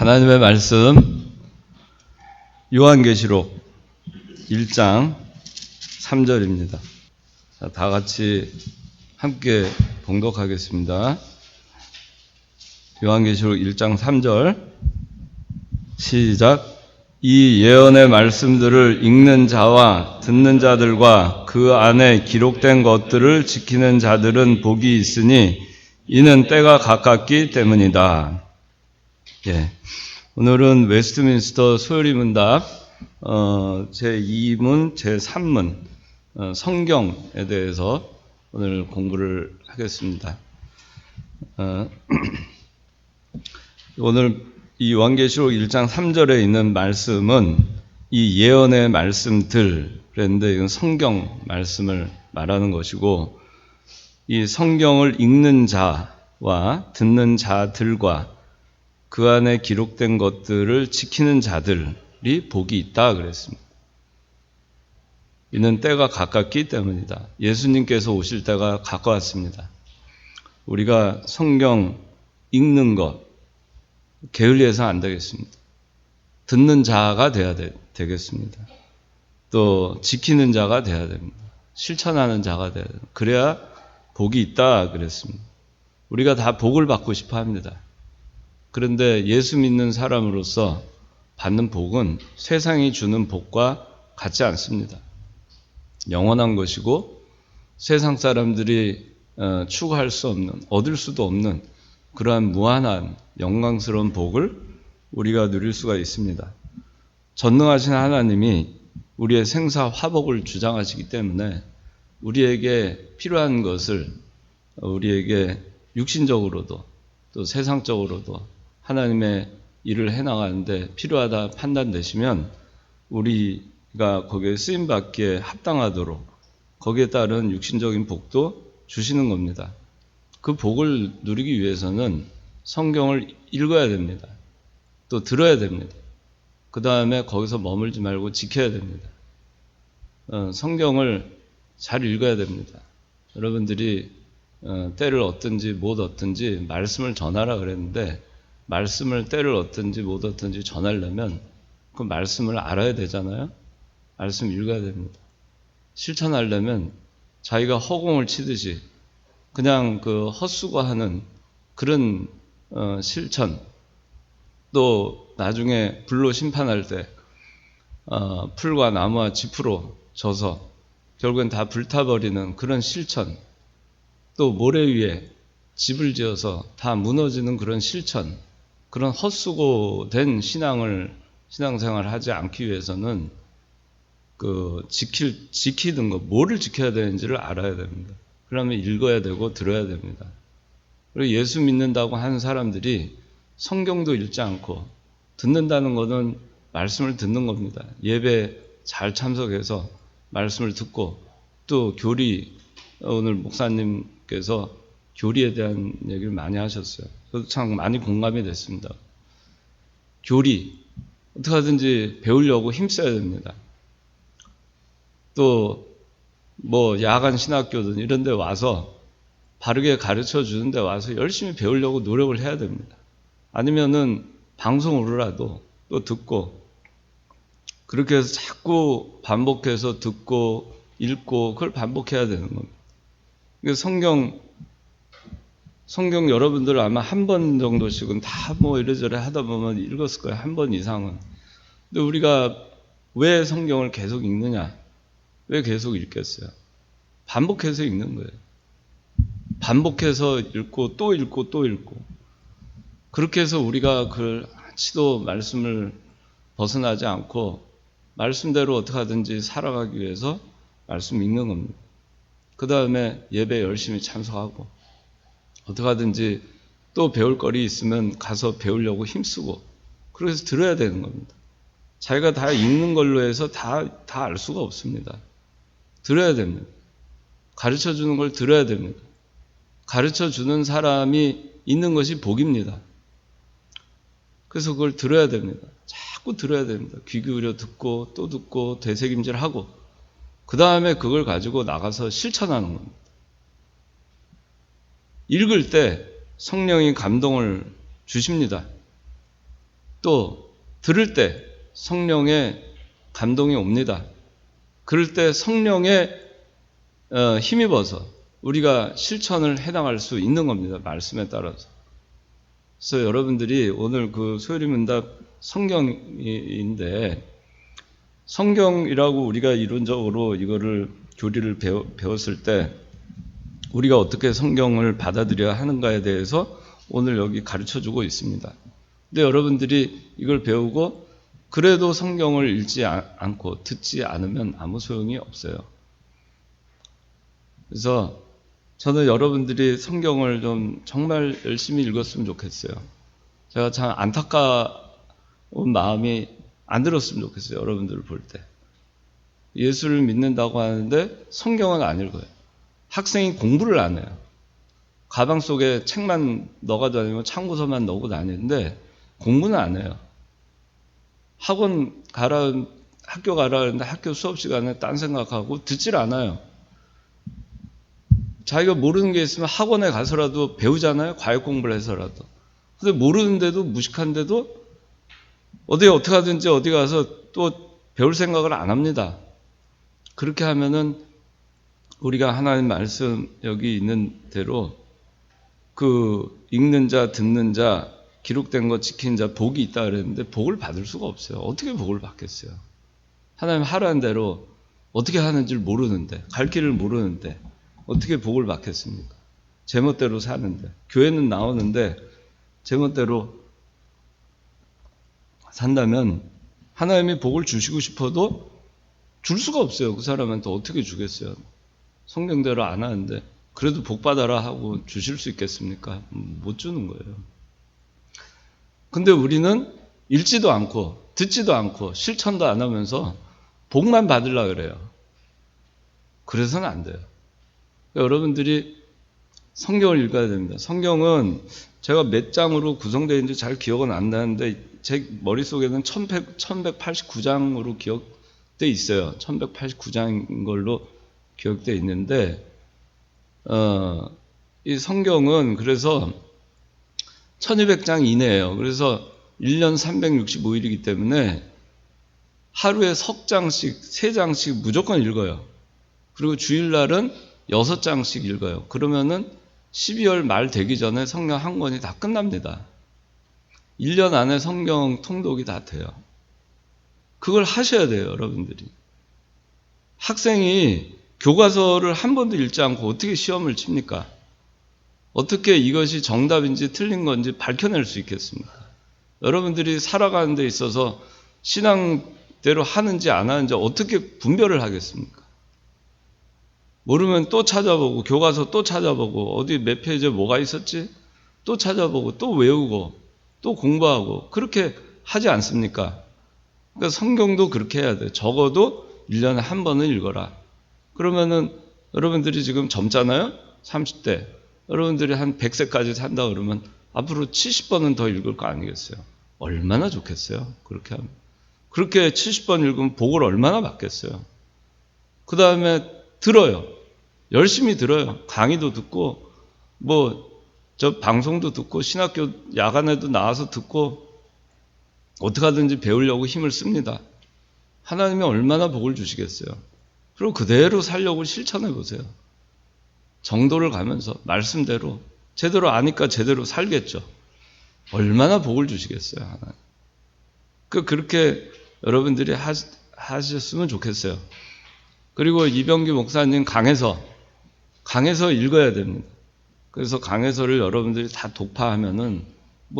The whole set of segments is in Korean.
하나님의 말씀 요한계시록 1장 3절입니다. 자, 다 같이 함께 봉독하겠습니다. 요한계시록 1장 3절 시작. 이 예언의 말씀들을 읽는 자와 듣는 자들과 그 안에 기록된 것들을 지키는 자들은 복이 있으니 이는 때가 가깝기 때문이다. 예, 오늘은 웨스트민스터 소요리 문답 제2문, 제3문 성경에 대해서 오늘 공부를 하겠습니다. 오늘 이 요한계시록 1장 3절에 있는 말씀은 이 예언의 말씀들, 그런데 이건 성경 말씀을 말하는 것이고, 이 성경을 읽는 자와 듣는 자들과 그 안에 기록된 것들을 지키는 자들이 복이 있다 그랬습니다. 이는 때가 가깝기 때문이다. 예수님께서 오실 때가 가까웠습니다. 우리가 성경 읽는 것 게을리해서 안 되겠습니다. 듣는 자가 돼야 되겠습니다. 또 지키는 자가 돼야 됩니다. 실천하는 자가 돼야 됩니다. 그래야 복이 있다 그랬습니다. 우리가 다 복을 받고 싶어 합니다. 그런데 예수 믿는 사람으로서 받는 복은 세상이 주는 복과 같지 않습니다. 영원한 것이고 세상 사람들이 추구할 수 없는, 얻을 수도 없는 그러한 무한한 영광스러운 복을 우리가 누릴 수가 있습니다. 전능하신 하나님이 우리의 생사 화복을 주장하시기 때문에 우리에게 필요한 것을 우리에게 육신적으로도 또 세상적으로도 하나님의 일을 해나가는데 필요하다 판단되시면 우리가 거기에 쓰임받기에 합당하도록 거기에 따른 육신적인 복도 주시는 겁니다. 그 복을 누리기 위해서는 성경을 읽어야 됩니다. 또 들어야 됩니다. 그 다음에 거기서 머물지 말고 지켜야 됩니다. 성경을 잘 읽어야 됩니다. 여러분들이 때를 얻든지 못 얻든지 말씀을 전하라 그랬는데 말씀을 때를 얻든지 못 얻든지 전하려면 그 말씀을 알아야 되잖아요. 말씀 읽어야 됩니다. 실천하려면 자기가 허공을 치듯이 그냥 그 헛수고하는 그런 실천, 또 나중에 불로 심판할 때 풀과 나무와 짚으로 져서 결국엔 다 불타버리는 그런 실천, 또 모래 위에 집을 지어서 다 무너지는 그런 실천, 그런 헛수고된 신앙생활을 하지 않기 위해서는 지키는 것, 뭐를 지켜야 되는지를 알아야 됩니다. 그러면 읽어야 되고 들어야 됩니다. 그리고 예수 믿는다고 하는 사람들이 성경도 읽지 않고 듣는다는 것은 말씀을 듣는 겁니다. 예배 잘 참석해서 말씀을 듣고 또 교리, 오늘 목사님께서 교리에 대한 얘기를 많이 하셨어요. 저도 참 많이 공감이 됐습니다. 교리, 어떻게 하든지 배우려고 힘써야 됩니다. 또 야간 신학교든 이런 데 와서 바르게 가르쳐 주는 데 와서 열심히 배우려고 노력을 해야 됩니다. 아니면은 방송으로라도 또 듣고 그렇게 해서 자꾸 반복해서 듣고 읽고 그걸 반복해야 되는 겁니다. 성경 여러분들 아마 한 번 정도씩은 다 이래저래 하다 보면 읽었을 거예요. 한 번 이상은. 근데 우리가 왜 성경을 계속 읽느냐? 왜 계속 읽겠어요? 반복해서 읽는 거예요. 반복해서 읽고 또 읽고 또 읽고. 그렇게 해서 우리가 한치도 말씀을 벗어나지 않고 말씀대로 어떻게 하든지 살아가기 위해서 말씀 읽는 겁니다. 그 다음에 예배 열심히 참석하고 어떻게 하든지 또 배울 거리 있으면 가서 배우려고 힘쓰고 그래서 들어야 되는 겁니다. 자기가 다 읽는 걸로 해서 다 알 수가 없습니다. 들어야 됩니다. 가르쳐주는 걸 들어야 됩니다. 가르쳐주는 사람이 있는 것이 복입니다. 그래서 그걸 들어야 됩니다. 자꾸 들어야 됩니다. 귀 기울여 듣고 또 듣고 되새김질하고 그 다음에 그걸 가지고 나가서 실천하는 겁니다. 읽을 때 성령이 감동을 주십니다. 또 들을 때 성령의 감동이 옵니다. 그럴 때 성령의 힘입어서 우리가 실천을 해나갈 수 있는 겁니다. 말씀에 따라서. 그래서 여러분들이 오늘 그 소요리문답 성경인데, 성경이라고 우리가 이론적으로 이거를 교리를 배웠을 때 우리가 어떻게 성경을 받아들여야 하는가에 대해서 오늘 여기 가르쳐주고 있습니다. 근데 여러분들이 이걸 배우고 그래도 성경을 읽지 않고 듣지 않으면 아무 소용이 없어요. 그래서 저는 여러분들이 성경을 좀 정말 열심히 읽었으면 좋겠어요. 제가 참 안타까운 마음이 안 들었으면 좋겠어요. 여러분들을 볼 때. 예수를 믿는다고 하는데 성경은 안 읽어요. 학생이 공부를 안 해요. 가방 속에 책만 넣어가 다니고 참고서만 넣고 다니는데 공부는 안 해요. 학교 가라 하는데 학교 수업 시간에 딴 생각하고 듣질 않아요. 자기가 모르는 게 있으면 학원에 가서라도 배우잖아요. 과외 공부를 해서라도. 근데 모르는데도 무식한데도 어떻게 하든지 어디 가서 또 배울 생각을 안 합니다. 그렇게 하면은 우리가 하나님 말씀 여기 있는 대로 그 읽는 자, 듣는 자, 기록된 것 지키는 자 복이 있다 그랬는데 복을 받을 수가 없어요. 어떻게 복을 받겠어요? 하나님 하라는 대로 어떻게 하는지를 모르는데, 갈 길을 모르는데 어떻게 복을 받겠습니까? 제멋대로 사는데, 교회는 나오는데 제멋대로 산다면 하나님이 복을 주시고 싶어도 줄 수가 없어요. 그 사람한테 어떻게 주겠어요? 성경대로 안 하는데 그래도 복 받아라 하고 주실 수 있겠습니까? 못 주는 거예요. 근데 우리는 읽지도 않고 듣지도 않고 실천도 안 하면서 복만 받으려고 그래요. 그래서는 안 돼요. 여러분들이 성경을 읽어야 됩니다. 성경은 제가 몇 장으로 구성되어 있는지 잘 기억은 안 나는데 제 머릿속에는 1189장으로 기억돼 있어요. 1189장인 걸로 기억돼 있는데 이 성경은 그래서 1200장 이내예요. 그래서 1년 365일이기 때문에 하루에 석 장씩, 3장씩 무조건 읽어요. 그리고 주일날은 6장씩 읽어요. 그러면은 12월 말 되기 전에 성경 한 권이 다 끝납니다. 1년 안에 성경 통독이 다 돼요. 그걸 하셔야 돼요, 여러분들이. 학생이 교과서를 한 번도 읽지 않고 어떻게 시험을 칩니까? 어떻게 이것이 정답인지 틀린 건지 밝혀낼 수 있겠습니까? 여러분들이 살아가는 데 있어서 신앙대로 하는지 안 하는지 어떻게 분별을 하겠습니까? 모르면 또 찾아보고 교과서 또 찾아보고 어디 몇 페이지에 뭐가 있었지? 또 찾아보고 또 외우고 또 공부하고 그렇게 하지 않습니까? 그러니까 성경도 그렇게 해야 돼요. 적어도 1년에 한 번은 읽어라. 그러면은 여러분들이 지금 젊잖아요? 30대. 여러분들이 한 100세까지 산다 그러면 앞으로 70번은 더 읽을 거 아니겠어요? 얼마나 좋겠어요? 그렇게 하면. 그렇게 70번 읽으면 복을 얼마나 받겠어요? 그 다음에 들어요. 열심히 들어요. 강의도 듣고 저 방송도 듣고 신학교 야간에도 나와서 듣고 어떻게 하든지 배우려고 힘을 씁니다. 하나님이 얼마나 복을 주시겠어요? 그리고 그대로 살려고 실천해 보세요. 정도를 가면서 말씀대로 제대로 아니까 제대로 살겠죠. 얼마나 복을 주시겠어요, 하나님. 그렇게 여러분들이 하셨으면 좋겠어요. 그리고 이병규 목사님 강해서 읽어야 됩니다. 그래서 강해서를 여러분들이 다 독파하면은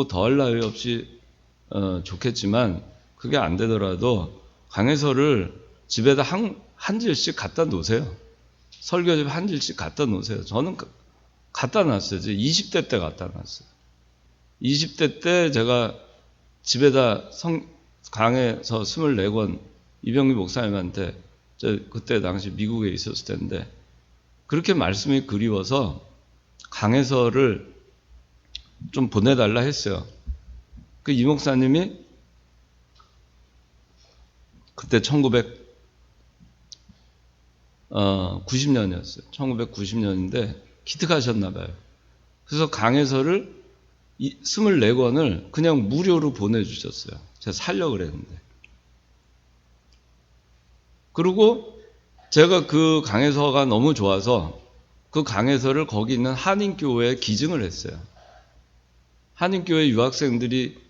더할 나위 없이 좋겠지만 그게 안 되더라도 강해서를 집에다 한 질씩 갖다 놓으세요. 설교집 한 질씩 갖다 놓으세요. 저는 갖다 놨어요. 20대 때 갖다 놨어요. 20대 때 제가 집에다 강해서 24권 이병규 목사님한테 그때 당시 미국에 있었을 텐데 그렇게 말씀이 그리워서 강해서를 좀 보내달라 했어요. 그 이 목사님이 그때 1990년이었어요. 1990년인데 기특하셨나 봐요. 그래서 강해서를 24권을 그냥 무료로 보내주셨어요. 제가 살려고 그랬는데. 그리고 제가 그 강해서가 너무 좋아서 그 강해서를 거기 있는 한인교회에 기증을 했어요. 한인교회 유학생들이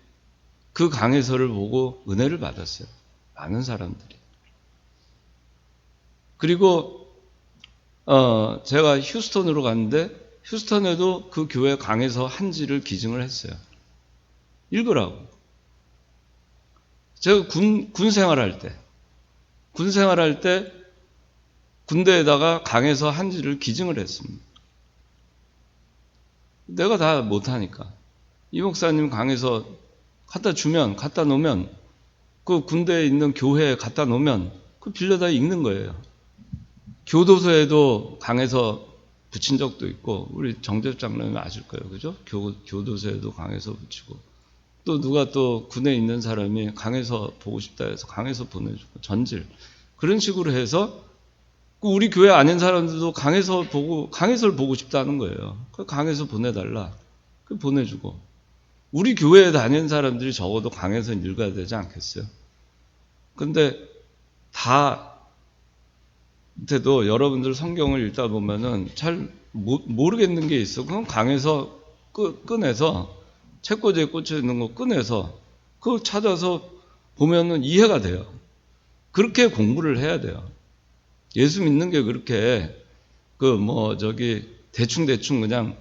그 강해서를 보고 은혜를 받았어요. 많은 사람들이. 그리고 제가 휴스턴으로 갔는데 휴스턴에도 그 교회 강해서 한지를 기증을 했어요. 읽으라고. 제가 군 생활할 때 군대에다가 강해서 한지를 기증을 했습니다. 내가 다 못하니까. 이 목사님 강해서 갖다 놓으면 그 군대에 있는 교회에 갖다 놓으면 그 빌려다 읽는 거예요. 교도소에도 강해서 붙인 적도 있고 우리 정재엽 장로님 아실 거예요. 그죠? 교도소에도 강해서 붙이고 또 누가 또 군에 있는 사람이 강해서 보고 싶다 해서 강해서 보내주고 전질 그런 식으로 해서 우리 교회 아닌 사람들도 강해서를 보고 싶다는 거예요. 강해서 보내달라. 그 보내주고 우리 교회에 다니는 사람들이 적어도 강해서 읽어야 되지 않겠어요? 근데 때도 여러분들 성경을 읽다 보면은 잘 모르겠는 게 있어. 그럼 강해서 꺼내서 책꽂이에 꽂혀 있는 거 꺼내서 그거 찾아서 보면은 이해가 돼요. 그렇게 공부를 해야 돼요. 예수 믿는 게 그렇게 대충 그냥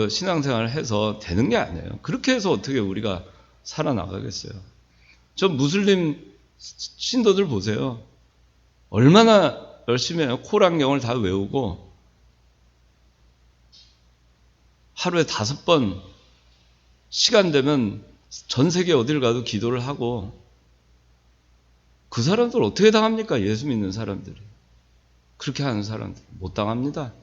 신앙생활을 해서 되는 게 아니에요. 그렇게 해서 어떻게 우리가 살아나가겠어요. 저 무슬림 신도들 보세요. 얼마나 열심히 해요. 코란경을 다 외우고 하루에 5번 시간 되면 전 세계 어딜 가도 기도를 하고 그 사람들 어떻게 당합니까? 예수 믿는 사람들이. 그렇게 하는 사람들 못 당합니다.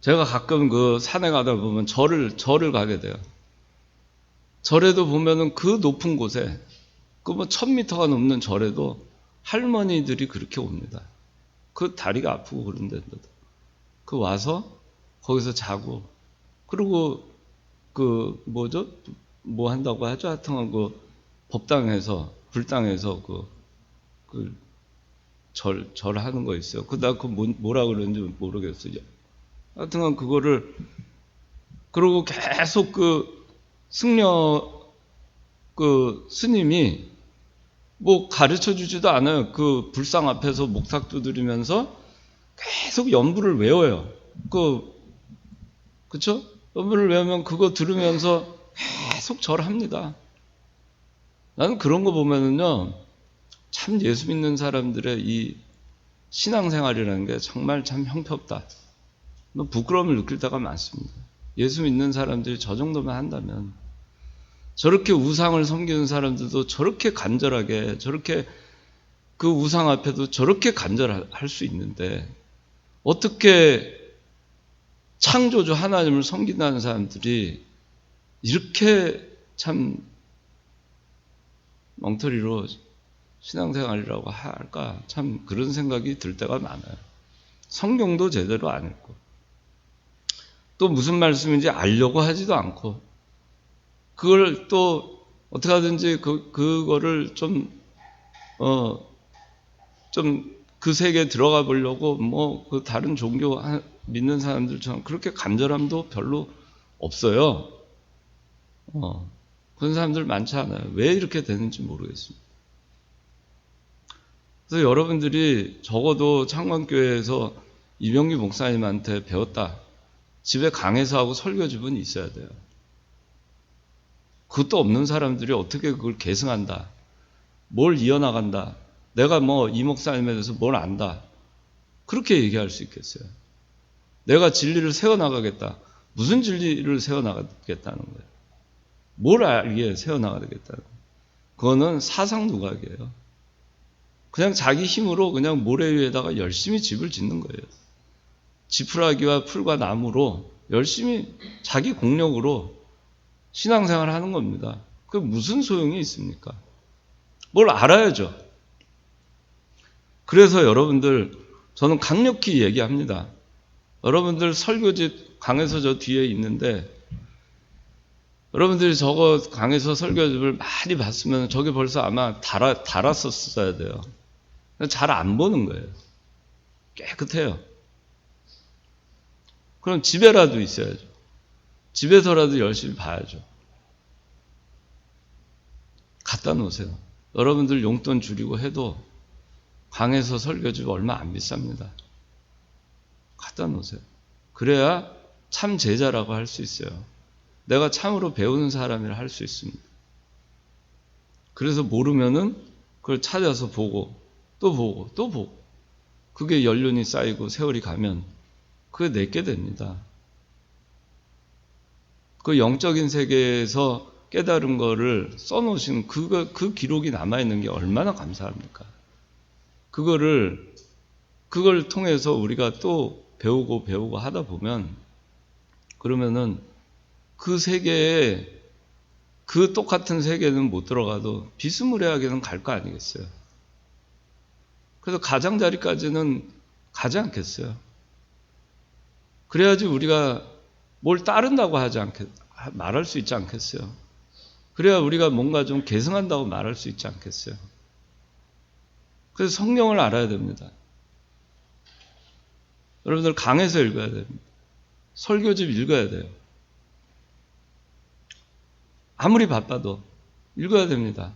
제가 가끔 그 산에 가다 보면 절을 가게 돼요. 절에도 보면은 그 높은 곳에 1000m가 넘는 절에도 할머니들이 그렇게 옵니다. 그 다리가 아프고 그런데도 와서 거기서 자고 그리고 뭐 한다고 하죠? 하여튼 법당에서 불당에서 절하는 거 있어요. 나 뭐라 그러는지 모르겠어요. 하여튼 그거를 그러고 계속 승려 스님이 뭐 가르쳐 주지도 않아요. 그 불상 앞에서 목탁 두드리면서 계속 연부를 외워요. 그쵸? 연부를 외우면 그거 들으면서 계속 절합니다. 나는 그런 거 보면은요, 참 예수 믿는 사람들의 이 신앙생활이라는 게 정말 참 형편없다. 부끄러움을 느낄 때가 많습니다. 예수 믿는 사람들이 저 정도만 한다면 저렇게 우상을 섬기는 사람들도 저렇게 간절하게 저렇게 그 우상 앞에도 저렇게 간절할 수 있는데 어떻게 창조주 하나님을 섬긴다는 사람들이 이렇게 참 엉터리로 신앙생활이라고 할까? 참 그런 생각이 들 때가 많아요. 성경도 제대로 안 읽고 또 무슨 말씀인지 알려고 하지도 않고 그걸 또 어떻게 하든지 그거를 좀 그 세계에 들어가 보려고 그 다른 종교 믿는 사람들처럼 그렇게 간절함도 별로 없어요. 그런 사람들 많지 않아요. 왜 이렇게 되는지 모르겠습니다. 그래서 여러분들이 적어도 창건교회에서 이병규 목사님한테 배웠다. 집에 강해서 하고 설교집은 있어야 돼요. 그것도 없는 사람들이 어떻게 그걸 계승한다. 뭘 이어나간다. 내가 이 목사님에 대해서 뭘 안다. 그렇게 얘기할 수 있겠어요. 내가 진리를 세워나가겠다. 무슨 진리를 세워나가겠다는 거예요. 뭘 알기에 세워나가겠다는 거예요. 그거는 사상 누각이에요. 그냥 자기 힘으로 그냥 모래 위에다가 열심히 집을 짓는 거예요. 지푸라기와 풀과 나무로 열심히 자기 공력으로 신앙생활을 하는 겁니다. 그게 무슨 소용이 있습니까? 뭘 알아야죠. 그래서 여러분들 저는 강력히 얘기합니다. 여러분들 설교집 강에서 저 뒤에 있는데 여러분들이 저거 강에서 설교집을 많이 봤으면 저게 벌써 아마 달았었어야 돼요. 잘 안 보는 거예요. 깨끗해요. 그럼 집에라도 있어야죠. 집에서라도 열심히 봐야죠. 갖다 놓으세요. 여러분들 용돈 줄이고 해도 강에서 설교집 얼마 안 비쌉니다. 갖다 놓으세요. 그래야 참 제자라고 할 수 있어요. 내가 참으로 배우는 사람이라 할 수 있습니다. 그래서 모르면은 그걸 찾아서 보고 또 보고 또 보고 그게 연륜이 쌓이고 세월이 가면 그게 내게 됩니다. 그 영적인 세계에서 깨달은 거를 써놓으신 그 기록이 남아있는 게 얼마나 감사합니까? 그걸 통해서 우리가 또 배우고 하다 보면 그러면은 그 세계에 그 똑같은 세계는 못 들어가도 비스무리하게는 갈 거 아니겠어요? 그래서 가장자리까지는 가지 않겠어요? 그래야지 우리가 뭘 따른다고 말할 수 있지 않겠어요? 그래야 우리가 뭔가 좀 계승한다고 말할 수 있지 않겠어요? 그래서 성경을 알아야 됩니다. 여러분들 강해서 읽어야 됩니다. 설교집 읽어야 돼요. 아무리 바빠도 읽어야 됩니다.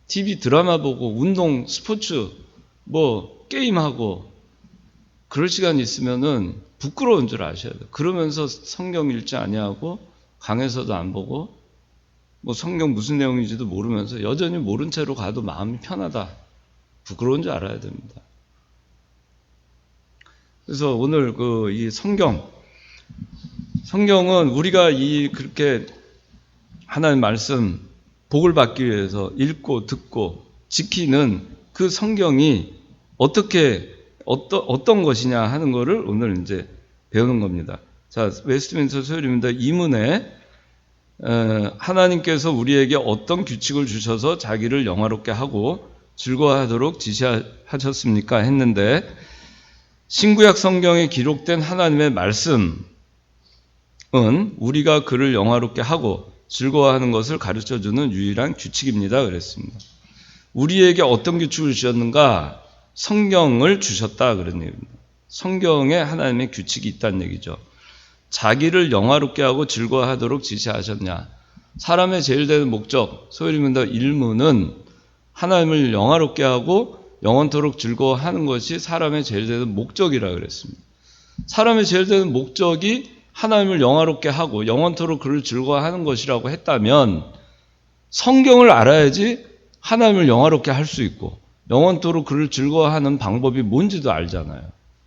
TV 드라마 보고 운동, 스포츠, 게임하고 그럴 시간 있으면은 부끄러운 줄 아셔야 돼요. 그러면서 성경 읽지 아니하고 강에서도 안 보고 성경 무슨 내용인지도 모르면서 여전히 모른 채로 가도 마음이 편하다. 부끄러운 줄 알아야 됩니다. 그래서 오늘 이 성경은 우리가 그렇게 하나님 말씀 복을 받기 위해서 읽고 듣고 지키는 그 성경이 어떤 것이냐 하는 것을 오늘 이제 배우는 겁니다. 자, 웨스트민스터 소율입니다. 이문에 하나님께서 우리에게 어떤 규칙을 주셔서 자기를 영화롭게 하고 즐거워하도록 지시하셨습니까? 했는데 신구약 성경에 기록된 하나님의 말씀은 우리가 그를 영화롭게 하고 즐거워하는 것을 가르쳐주는 유일한 규칙입니다. 그랬습니다. 우리에게 어떤 규칙을 주셨는가? 성경을 주셨다. 그런 얘기입니다. 성경에 하나님의 규칙이 있다는 얘기죠. 자기를 영화롭게 하고 즐거워하도록 지시하셨냐. 사람의 제일 되는 목적, 소위 말하면 일문은 하나님을 영화롭게 하고 영원토록 즐거워하는 것이 사람의 제일 되는 목적이라 그랬습니다. 사람의 제일 되는 목적이 하나님을 영화롭게 하고 영원토록 그를 즐거워하는 것이라고 했다면 성경을 알아야지 하나님을 영화롭게 할 수 있고 영원토록 그를 즐거워하는 방법이 뭔지도 알잖아요.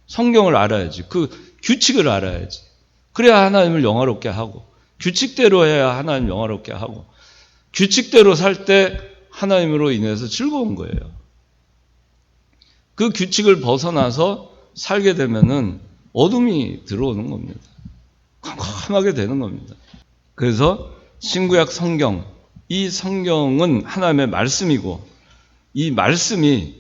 성경을 알아야지. 그 규칙을 알아야지. 그래야 하나님을 영화롭게 하고 규칙대로 해야 하나님 영화롭게 하고 규칙대로 살 때 하나님으로 인해서 즐거운 거예요. 그 규칙을 벗어나서 살게 되면은 어둠이 들어오는 겁니다. 깜깜하게 되는 겁니다. 그래서 신구약 성경, 이 성경은 하나님의 말씀이고 이 말씀이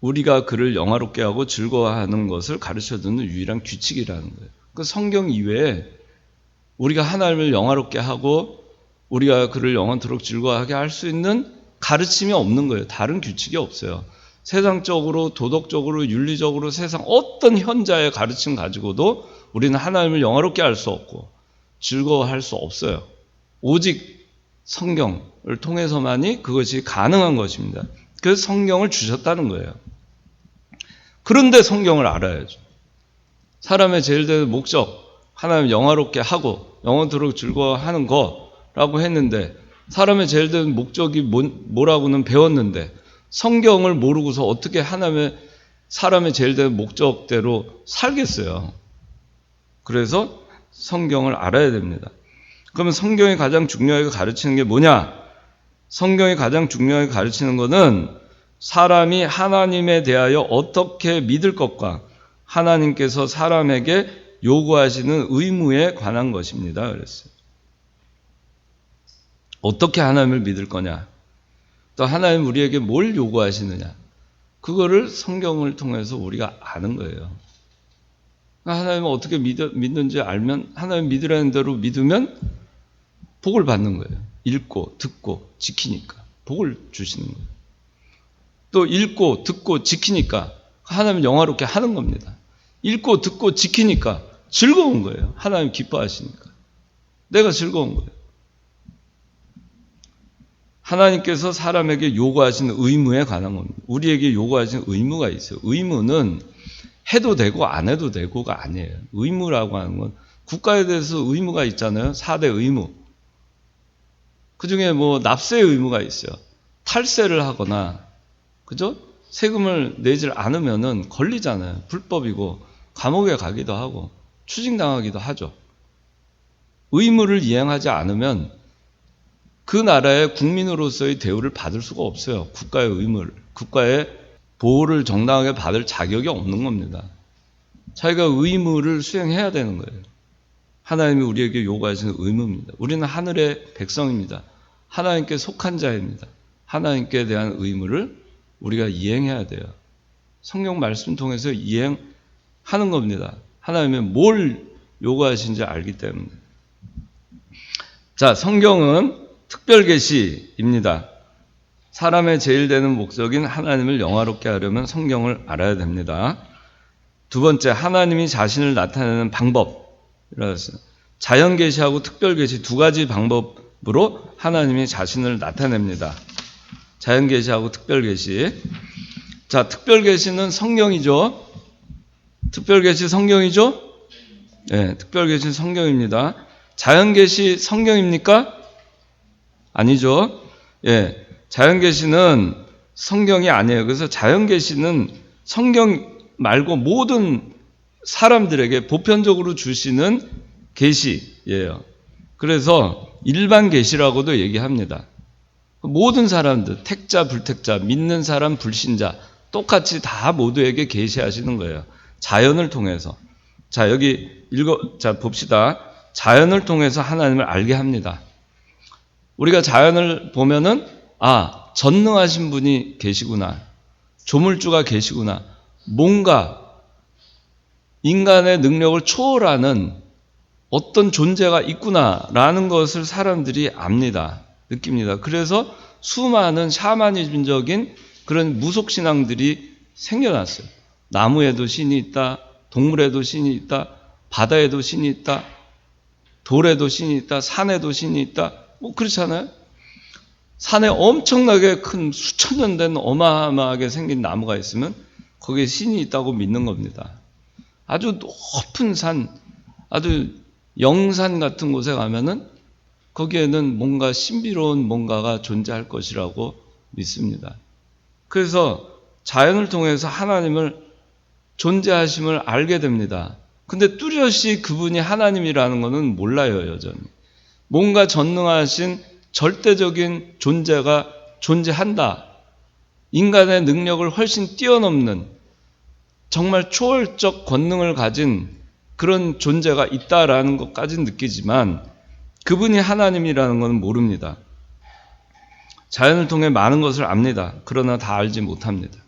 우리가 그를 영화롭게 하고 즐거워하는 것을 가르쳐주는 유일한 규칙이라는 거예요. 그 성경 이외에 우리가 하나님을 영화롭게 하고 우리가 그를 영원토록 즐거워하게 할 수 있는 가르침이 없는 거예요. 다른 규칙이 없어요. 세상적으로, 도덕적으로, 윤리적으로 세상 어떤 현자의 가르침 가지고도 우리는 하나님을 영화롭게 할 수 없고 즐거워할 수 없어요. 오직 성경을 통해서만이 그것이 가능한 것입니다. 그래서 성경을 주셨다는 거예요. 그런데 성경을 알아야죠. 사람의 제일 되는 목적, 하나님 영화롭게 하고 영원토록 즐거워하는 거라고 했는데 사람의 제일 되는 목적이 뭐라고는 배웠는데 성경을 모르고서 어떻게 사람의 제일 되는 목적대로 살겠어요. 그래서 성경을 알아야 됩니다. 그러면 성경이 가장 중요하게 가르치는 게 뭐냐? 성경이 가장 중요하게 가르치는 것은 사람이 하나님에 대하여 어떻게 믿을 것과 하나님께서 사람에게 요구하시는 의무에 관한 것입니다. 그랬어요. 어떻게 하나님을 믿을 거냐? 또 하나님 우리에게 뭘 요구하시느냐? 그거를 성경을 통해서 우리가 아는 거예요. 하나님을 어떻게 믿는지 알면, 하나님 믿으라는 대로 믿으면 복을 받는 거예요. 읽고 듣고 지키니까 복을 주시는 거예요. 또 읽고 듣고 지키니까 하나님 영화롭게 하는 겁니다. 읽고 듣고 지키니까 즐거운 거예요. 하나님 기뻐하시니까. 내가 즐거운 거예요. 하나님께서 사람에게 요구하시는 의무에 관한 겁니다. 우리에게 요구하시는 의무가 있어요. 의무는 해도 되고 안 해도 되고가 아니에요. 의무라고 하는 건 국가에 대해서 의무가 있잖아요. 4대 의무. 그중에 뭐 납세의 의무가 있어요. 탈세를 하거나, 그죠? 세금을 내질 않으면은 걸리잖아요. 불법이고 감옥에 가기도 하고 추징당하기도 하죠. 의무를 이행하지 않으면 그 나라의 국민으로서의 대우를 받을 수가 없어요. 국가의 의무를, 국가의 보호를 정당하게 받을 자격이 없는 겁니다. 자기가 의무를 수행해야 되는 거예요. 하나님이 우리에게 요구하시는 의무입니다. 우리는 하늘의 백성입니다. 하나님께 속한 자입니다. 하나님께 대한 의무를 우리가 이행해야 돼요. 성경 말씀 통해서 이행하는 겁니다. 하나님이 뭘 요구하시는지 알기 때문에. 자, 성경은 특별계시입니다. 사람의 제일 되는 목적인 하나님을 영화롭게 하려면 성경을 알아야 됩니다. 두 번째, 하나님이 자신을 나타내는 방법이라고 했어요. 자연계시하고 특별계시 두 가지 방법으로 하나님이 자신을 나타냅니다. 자연계시하고 특별계시. 자, 특별계시는 성경이죠. 특별계시 성경이죠? 네, 특별계시 성경입니다. 자연계시 성경입니까? 아니죠. 예, 자연계시는 성경이 아니에요. 그래서 자연계시는 성경 말고 모든 사람들에게 보편적으로 주시는 계시예요. 그래서 일반 계시라고도 얘기합니다. 모든 사람들, 택자, 불택자, 믿는 사람, 불신자 똑같이 다 모두에게 계시하시는 거예요. 자연을 통해서. 자, 여기 봅시다. 자연을 통해서 하나님을 알게 합니다. 우리가 자연을 보면은, 아, 전능하신 분이 계시구나. 조물주가 계시구나. 뭔가 인간의 능력을 초월하는 어떤 존재가 있구나라는 것을 사람들이 압니다. 느낍니다. 그래서 수많은 샤머니즘적인 그런 무속신앙들이 생겨났어요. 나무에도 신이 있다. 동물에도 신이 있다. 바다에도 신이 있다. 돌에도 신이 있다. 산에도 신이 있다. 뭐 그렇잖아요. 산에 엄청나게 큰 수천 년 된 어마어마하게 생긴 나무가 있으면 거기에 신이 있다고 믿는 겁니다. 아주 높은 산, 아주 영산 같은 곳에 가면은 거기에는 뭔가 신비로운 뭔가가 존재할 것이라고 믿습니다. 그래서 자연을 통해서 하나님을 존재하심을 알게 됩니다. 근데 뚜렷이 그분이 하나님이라는 것은 몰라요, 여전히. 뭔가 전능하신 절대적인 존재가 존재한다. 인간의 능력을 훨씬 뛰어넘는 정말 초월적 권능을 가진 그런 존재가 있다라는 것까지는 느끼지만 그분이 하나님이라는 것은 모릅니다. 자연을 통해 많은 것을 압니다. 그러나 다 알지 못합니다.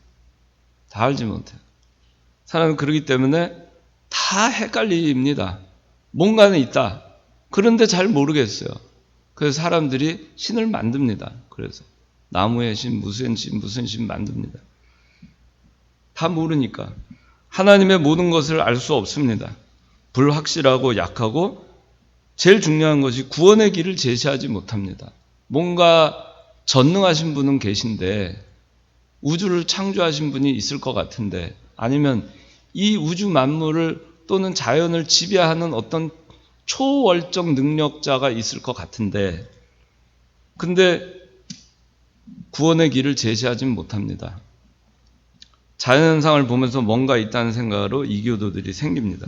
다 알지 못해요. 사람은 그러기 때문에 다 헷갈립니다. 뭔가는 있다. 그런데 잘 모르겠어요. 그래서 사람들이 신을 만듭니다. 그래서 나무의 신, 무슨 신 만듭니다. 다 모르니까. 하나님의 모든 것을 알 수 없습니다. 불확실하고 약하고 제일 중요한 것이 구원의 길을 제시하지 못합니다. 뭔가 전능하신 분은 계신데 우주를 창조하신 분이 있을 것 같은데 아니면 이 우주 만물을 또는 자연을 지배하는 어떤 초월적 능력자가 있을 것 같은데 근데 구원의 길을 제시하지 못합니다. 자연현상을 보면서 뭔가 있다는 생각으로 이교도들이 생깁니다.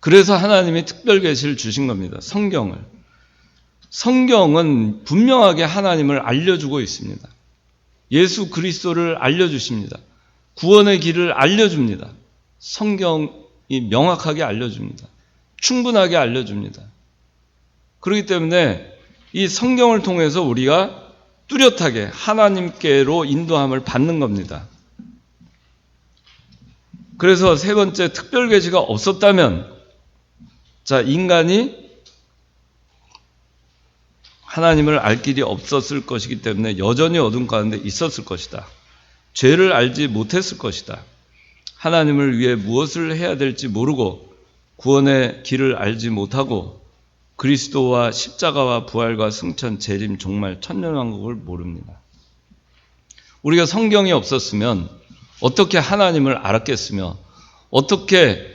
그래서 하나님이 특별 계시를 주신 겁니다. 성경을. 성경은 분명하게 하나님을 알려주고 있습니다. 예수 그리스도를 알려주십니다. 구원의 길을 알려줍니다. 성경이 명확하게 알려줍니다. 충분하게 알려줍니다. 그렇기 때문에 이 성경을 통해서 우리가 뚜렷하게 하나님께로 인도함을 받는 겁니다. 그래서 세 번째, 특별 계시가 없었다면, 자, 인간이 하나님을 알 길이 없었을 것이기 때문에 여전히 어둠 가운데 있었을 것이다. 죄를 알지 못했을 것이다. 하나님을 위해 무엇을 해야 될지 모르고 구원의 길을 알지 못하고 그리스도와 십자가와 부활과 승천, 재림, 종말, 천년왕국을 모릅니다. 우리가 성경이 없었으면 어떻게 하나님을 알았겠으며 어떻게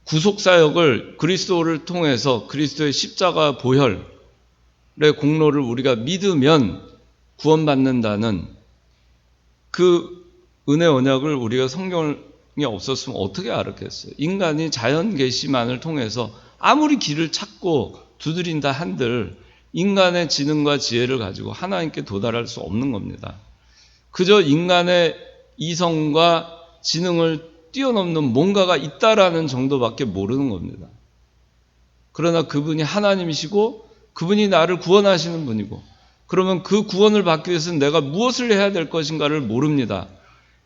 구속사역을 그리스도를 통해서 그리스도의 십자가 보혈의 공로를 우리가 믿으면 구원받는다는 그 은혜 언약을 우리가 성경이 없었으면 어떻게 알았겠어요? 인간이 자연 계시만을 통해서 아무리 길을 찾고 두드린다 한들 인간의 지능과 지혜를 가지고 하나님께 도달할 수 없는 겁니다. 그저 인간의 이성과 지능을 뛰어넘는 뭔가가 있다라는 정도밖에 모르는 겁니다. 그러나 그분이 하나님이시고 그분이 나를 구원하시는 분이고 그러면 그 구원을 받기 위해서는 내가 무엇을 해야 될 것인가를 모릅니다.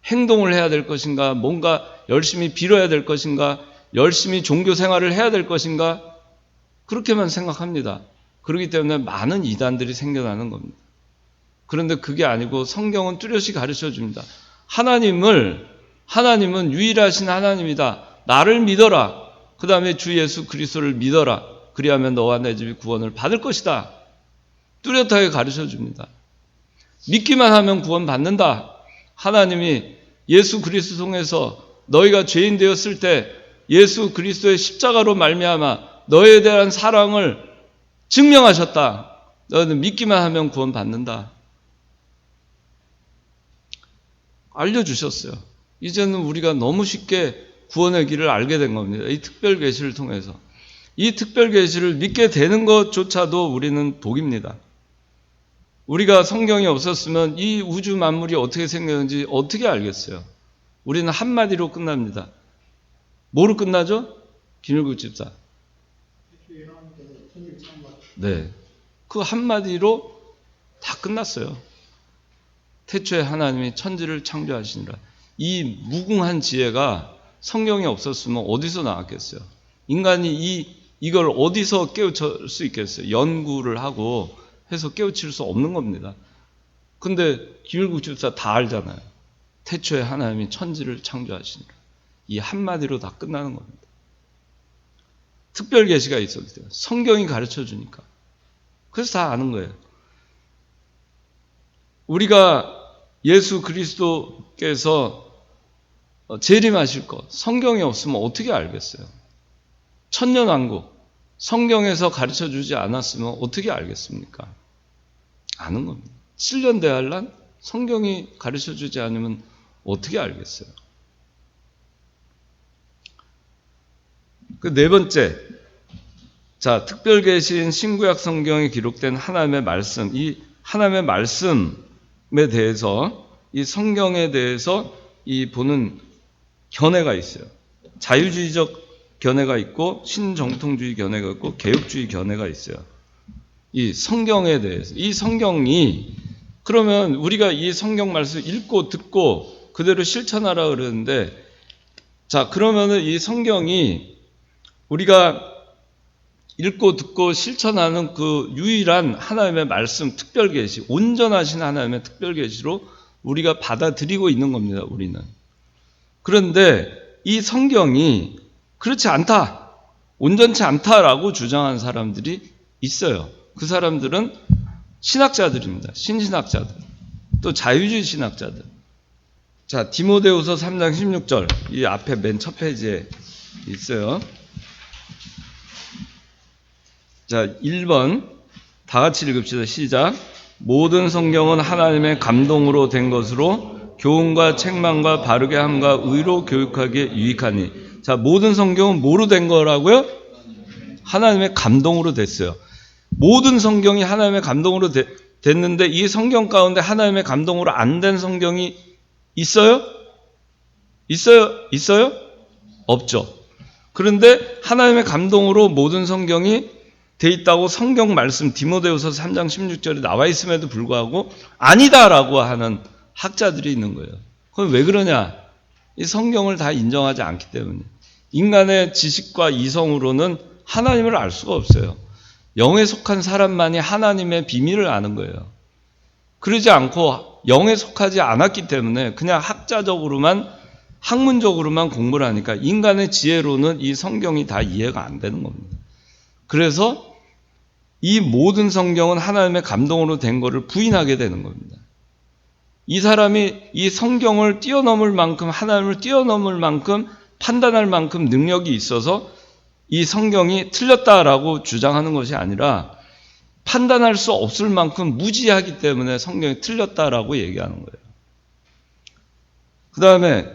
행동을 해야 될 것인가, 뭔가 열심히 빌어야 될 것인가, 열심히 종교 생활을 해야 될 것인가, 그렇게만 생각합니다. 그렇기 때문에 많은 이단들이 생겨나는 겁니다. 그런데 그게 아니고 성경은 뚜렷이 가르쳐 줍니다. 하나님은 유일하신 하나님이다. 나를 믿어라. 그 다음에 주 예수 그리스도를 믿어라. 그리하면 너와 내 집이 구원을 받을 것이다. 뚜렷하게 가르쳐 줍니다. 믿기만 하면 구원 받는다. 하나님이 예수 그리스도 통해서 너희가 죄인 되었을 때 예수 그리스도의 십자가로 말미암아 너에 대한 사랑을 증명하셨다. 너희는 믿기만 하면 구원 받는다. 알려주셨어요. 이제는 우리가 너무 쉽게 구원의 길을 알게 된 겁니다. 이 특별 계시를 통해서. 이 특별 계시를 믿게 되는 것조차도 우리는 복입니다. 우리가 성경이 없었으면 이 우주 만물이 어떻게 생겼는지 어떻게 알겠어요? 우리는 한마디로 끝납니다. 뭐로 끝나죠? 김일국 집사. 네. 그 한마디로 다 끝났어요. 태초에 하나님이 천지를 창조하시니라. 이 무궁한 지혜가 성경이 없었으면 어디서 나왔겠어요? 인간이 이걸 어디서 깨우칠 수 있겠어요? 연구를 하고 해서 깨우칠 수 없는 겁니다. 근데 김일국 집사 다 알잖아요. 태초에 하나님이 천지를 창조하시니라. 이 한마디로 다 끝나는 겁니다. 특별 계시가 있었기 때문에 성경이 가르쳐 주니까. 그래서 다 아는 거예요. 우리가 예수 그리스도께서 재림하실 것, 성경이 없으면 어떻게 알겠어요? 천년왕국, 성경에서 가르쳐 주지 않았으면 어떻게 알겠습니까? 아는 겁니다. 7년 대환란, 성경이 가르쳐 주지 않으면 어떻게 알겠어요? 그 네 번째, 자, 특별 계시인 신구약 성경에 기록된 하나님의 말씀, 이 하나님의 말씀에 대해서, 이 성경에 대해서 이 보는 견해가 있어요. 자유주의적 견해가 있고 신정통주의 견해가 있고 개혁주의 견해가 있어요. 이 성경에 대해서. 이 성경이 그러면 우리가 이 성경 말씀 읽고 듣고 그대로 실천하라 그러는데 자, 그러면은 이 성경이 우리가 읽고 듣고 실천하는 그 유일한 하나님의 말씀 특별 계시, 온전하신 하나님의 특별 계시로 우리가 받아들이고 있는 겁니다, 우리는. 그런데 이 성경이 그렇지 않다, 온전치 않다라고 주장하는 사람들이 있어요. 그 사람들은 신학자들입니다. 신신학자들. 또 자유주의 신학자들. 자, 디모데후서 3장 16절. 이 앞에 맨 첫 페이지에 있어요. 자, 1번. 다 같이 읽읍시다. 시작. 모든 성경은 하나님의 감동으로 된 것으로 교훈과 책망과 바르게 함과 의로 교육하기에 유익하니. 자, 모든 성경은 뭐로 된 거라고요? 하나님의 감동으로 됐어요. 모든 성경이 하나님의 감동으로 됐는데 이 성경 가운데 하나님의 감동으로 안 된 성경이 있어요? 있어요? 없죠. 그런데 하나님의 감동으로 모든 성경이 돼 있다고 성경 말씀 디모데후서 3장 16절에 나와 있음에도 불구하고 아니다라고 하는 학자들이 있는 거예요. 그건 왜 그러냐? 이 성경을 다 인정하지 않기 때문에 인간의 지식과 이성으로는 하나님을 알 수가 없어요. 영에 속한 사람만이 하나님의 비밀을 아는 거예요. 그러지 않고 영에 속하지 않았기 때문에 그냥 학자적으로만 학문적으로만 공부를 하니까 인간의 지혜로는 이 성경이 다 이해가 안 되는 겁니다. 그래서 이 모든 성경은 하나님의 감동으로 된 것을 부인하게 되는 겁니다. 이 사람이 이 성경을 뛰어넘을 만큼, 하나님을 뛰어넘을 만큼, 판단할 만큼 능력이 있어서 이 성경이 틀렸다라고 주장하는 것이 아니라 판단할 수 없을 만큼 무지하기 때문에 성경이 틀렸다라고 얘기하는 거예요. 그 다음에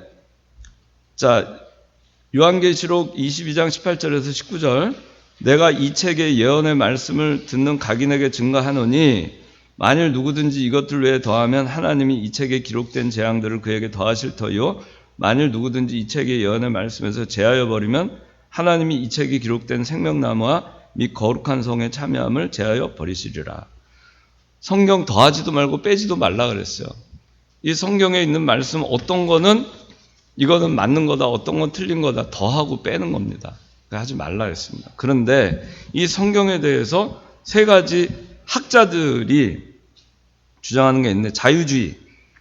자, 요한계시록 22장 18절에서 19절, 내가 이 책의 예언의 말씀을 듣는 각인에게 증거하노니 만일 누구든지 이것들 외에 더하면 하나님이 이 책에 기록된 재앙들을 그에게 더하실 터이요 만일 누구든지 이 책의 예언의 말씀에서 제하여 버리면 하나님이 이 책에 기록된 생명나무와 및 거룩한 성의 참여함을 제하여 버리시리라. 성경 더하지도 말고 빼지도 말라 그랬어요. 이 성경에 있는 말씀 어떤 거는 이거는 맞는 거다, 어떤 건 틀린 거다, 더하고 빼는 겁니다. 하지 말라 했습니다. 그런데 이 성경에 대해서 세 가지 학자들이 주장하는 게 있는데, 자유주의,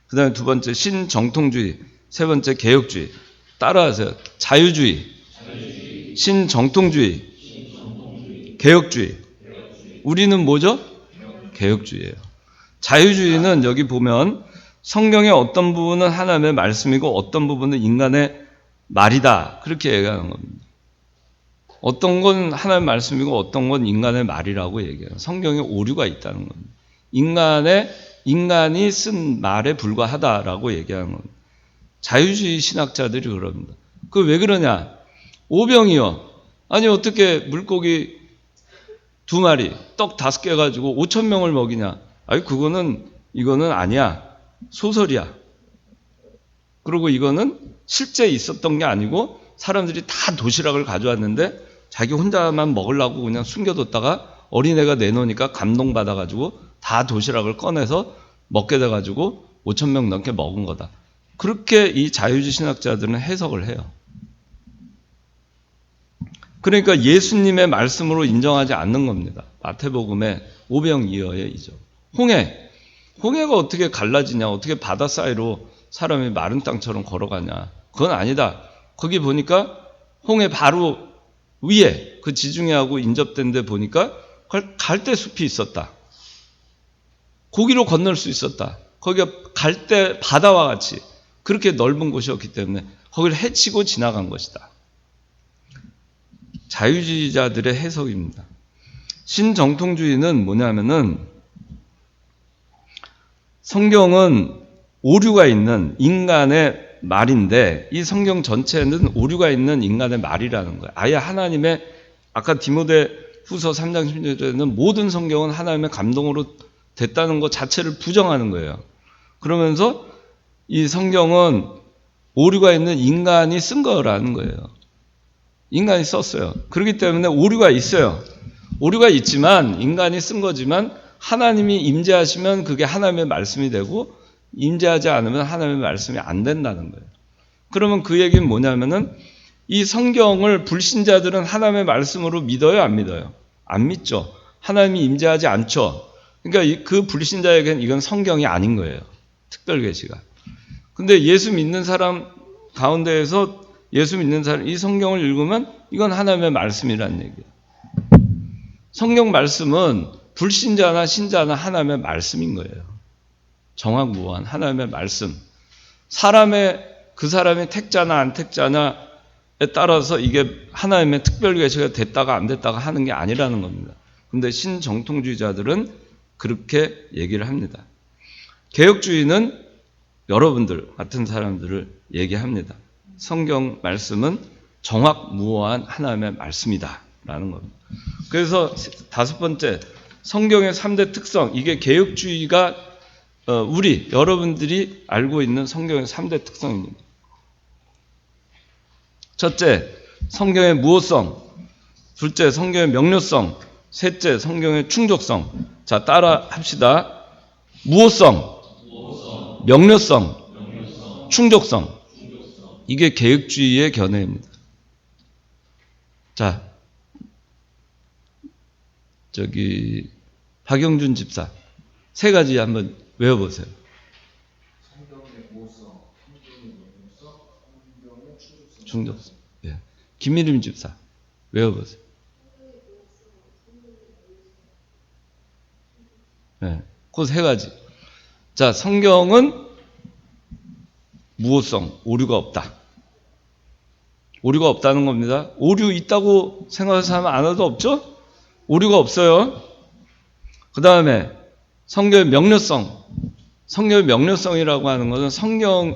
그 다음에 두 번째 신정통주의, 세 번째 개혁주의. 따라하세요. 자유주의, 신정통주의, 개혁주의. 우리는 뭐죠? 개혁주의예요. 자유주의는 여기 보면 성경의 어떤 부분은 하나님의 말씀이고 어떤 부분은 인간의 말이다, 그렇게 얘기하는 겁니다. 어떤 건 하나님의 말씀이고 어떤 건 인간의 말이라고 얘기해요. 성경에 오류가 있다는 겁니다. 인간이 쓴 말에 불과하다라고 얘기하는 겁니다. 자유주의 신학자들이 그럽니다. 그 왜 그러냐? 오병이요. 아니 어떻게 물고기 2마리, 떡 5개 가지고 5,000명을 먹이냐? 아니 이거는 아니야. 소설이야. 그리고 이거는 실제 있었던 게 아니고 사람들이 다 도시락을 가져왔는데 자기 혼자만 먹으려고 그냥 숨겨뒀다가 어린애가 내놓으니까 감동받아가지고 다 도시락을 꺼내서 먹게 돼가지고 5,000명 넘게 먹은 거다. 그렇게 이 자유주의 신학자들은 해석을 해요. 그러니까 예수님의 말씀으로 인정하지 않는 겁니다. 마태복음의 오병이어의 홍해가 어떻게 갈라지냐, 어떻게 바다 사이로 사람이 마른 땅처럼 걸어가냐. 그건 아니다. 거기 보니까 홍해 바로 위에 그 지중해하고 인접된 데 보니까 갈대 숲이 있었다. 거기로 건널 수 있었다. 거기가 갈대 바다와 같이 그렇게 넓은 곳이었기 때문에 거기를 헤치고 지나간 것이다. 자유주의자들의 해석입니다. 신정통주의는 뭐냐면은 성경은 오류가 있는 인간의 말인데 이 성경 전체는 오류가 있는 인간의 말이라는 거예요. 아예 하나님의, 아까 디모데 후서 3장 16절에는 모든 성경은 하나님의 감동으로 됐다는 것 자체를 부정하는 거예요. 그러면서 이 성경은 오류가 있는 인간이 쓴 거라는 거예요. 인간이 썼어요. 그렇기 때문에 오류가 있어요. 오류가 있지만 인간이 쓴 거지만 하나님이 임재하시면 그게 하나님의 말씀이 되고 임재하지 않으면 하나님의 말씀이 안 된다는 거예요. 그러면 그 얘기는 뭐냐면은 이 성경을 불신자들은 하나님의 말씀으로 믿어요, 안 믿어요? 안 믿죠. 하나님이 임재하지 않죠. 그러니까 그 불신자에게는 이건 성경이 아닌 거예요. 특별계시가. 근데 예수 믿는 사람 가운데에서 예수 믿는 사람 이 성경을 읽으면 이건 하나님의 말씀이라는 얘기예요. 성경 말씀은 불신자나 신자나 하나님의 말씀인 거예요. 정확무한 하나님의 말씀. 그 사람의 택자나 안 택자냐에 따라서 이게 하나님의 특별계시가 됐다가 안 됐다가 하는 게 아니라는 겁니다. 근데 신정통주의자들은 그렇게 얘기를 합니다. 개혁주의는 여러분들 같은 사람들을 얘기합니다. 성경 말씀은 정확무한 하나님의 말씀이다 라는 겁니다. 그래서 5번째, 성경의 3대 특성. 이게 개혁주의가 여러분들이 알고 있는 성경의 3대 특성입니다. 첫째, 성경의 무호성. 둘째, 성경의 명료성. 셋째, 성경의 충족성. 자, 따라 합시다. 무호성, 명료성, 충족성. 이게 개혁주의의 견해입니다. 자, 박영준 집사, 세 가지 한번 외워보세요. 성경의 모성, 성경의 명령, 성경의 충족성. 충족성. 예. 김미림 집사, 외워보세요. 예. 그 세 가지. 자, 성경은 무호성, 오류가 없다. 오류가 없다는 겁니다. 오류 있다고 생각해서 하면 안 해도 없죠? 오류가 없어요. 그 다음에 성경의 명료성. 성경의 명료성이라고 하는 것은